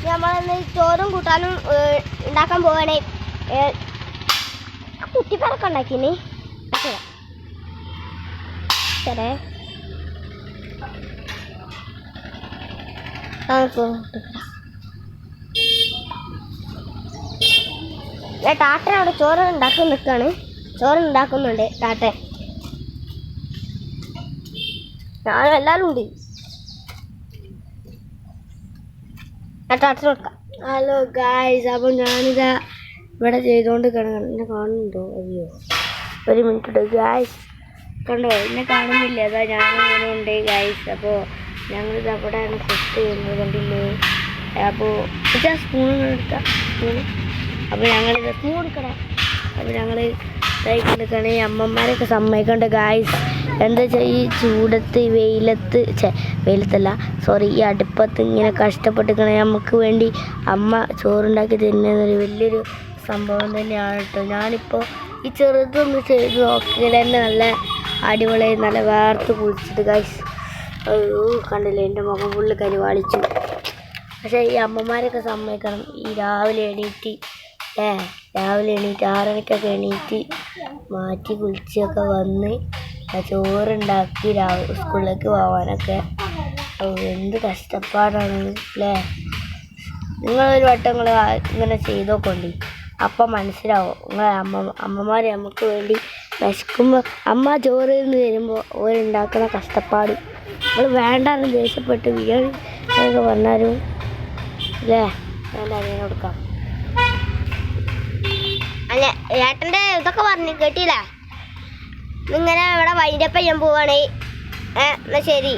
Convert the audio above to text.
നമ്മളന്ന് ചോറും കൂട്ടാനും ഉണ്ടാക്കാൻ പോവാണ്. കുട്ടിപ്പറൊക്കെ ഉണ്ടാക്കിനി ശരേ ടാട്ടൻ അവിടെ ചോറ് ഉണ്ടാക്കി നിൽക്കാണ്. ചോറ് ഉണ്ടാക്കുന്നുണ്ട് ടാട്ടൻ. ഞാനും എല്ലാവരും ഉണ്ട്. ടാട്ടൻ കൊടുക്കാം. ഹലോ ഗായ്സ്, അപ്പോൾ ഞാനിതാ ഇവിടെ ചെയ്തുകൊണ്ട് എന്നെ കാണുന്നുണ്ടോ? അയ്യോ ഒരു മിനിറ്റ് ഗായ്സ്, കണ്ടോ എന്നെ കാണുന്നില്ല. അതാ ഞാനിങ്ങനെ ഉണ്ട് ഗായ്സ്. അപ്പോൾ ഞങ്ങളിത് അവിടെയാണ് സെറ്റ് ചെയ്യുന്നത്, കണ്ടില്ലേ? അപ്പോൾ ഇതാ സ്പൂൺ എടുക്കാം, സ്പൂണ്. അപ്പോൾ ഞങ്ങളിത് സ്പൂൺ എടുക്കണം. അപ്പോൾ ഞങ്ങൾ ഇതായിക്കൊണ്ടിരിക്കുകയാണ്. ഈ അമ്മമാരൊക്കെ സമ്മതിക്കണ്ട ഗായ്സ്. എന്താ വെച്ചാൽ ഈ ചൂടത്ത് വെയിലത്തല്ല സോറി ഈ അടുപ്പത്ത് ഇങ്ങനെ കഷ്ടപ്പെട്ടിരിക്കണേ നമുക്ക് വേണ്ടി അമ്മ ചോറുണ്ടാക്കി തരുന്നതൊരു വലിയൊരു സംഭവം തന്നെയാണ് കേട്ടോ. ഞാനിപ്പോൾ ഈ ചെറുതൊന്ന് ചെയ്ത് നോക്കിയാൽ തന്നെ നല്ല അടിപൊളി, നല്ല വേർത്ത് കുളിച്ചിട്ട് ഗൈസ്. അയ്യോ കണ്ടില്ലേ, എൻ്റെ മുഖം ഫുള്ള് കരിവാളിച്ചു. പക്ഷേ ഈ അമ്മമാരൊക്കെ സമ്മതിക്കണം. ഈ രാവിലെ എണീറ്റ് 6 മണിക്കൊക്കെ എണീറ്റ് മാറ്റി കുളിച്ചൊക്കെ വന്ന് ചോറുണ്ടാക്കി സ്കൂളിലേക്ക് പോകാനൊക്കെ എന്ത് കഷ്ടപ്പാടാണ് അല്ലേ? നിങ്ങളൊരു വട്ടം നിങ്ങൾ ഇങ്ങനെ ചെയ്തോക്കൊണ്ടി, അപ്പം മനസ്സിലാവും. നിങ്ങളെ അമ്മമാർ നമുക്ക് വേണ്ടി വിശക്കുമ്പോൾ അമ്മ ചോറ് നിന്ന് വരുമ്പോൾ ഓരുണ്ടാക്കുന്ന കഷ്ടപ്പാട് നമ്മൾ വേണ്ടാന്ന് ദേഷ്യപ്പെട്ട് ബിരിയാണി എന്നൊക്കെ പറഞ്ഞാലും അല്ലേ? ഞാൻ അറിയാൻ കൊടുക്കാം. അല്ല ഏട്ടൻ്റെ ഇതൊക്കെ പറഞ്ഞു കേട്ടില്ല. ഇങ്ങനെ ഇവിടെ വൈൻഡപ്പ് ചെയ്യാൻ പോവാണ്. എന്നാൽ ശരി.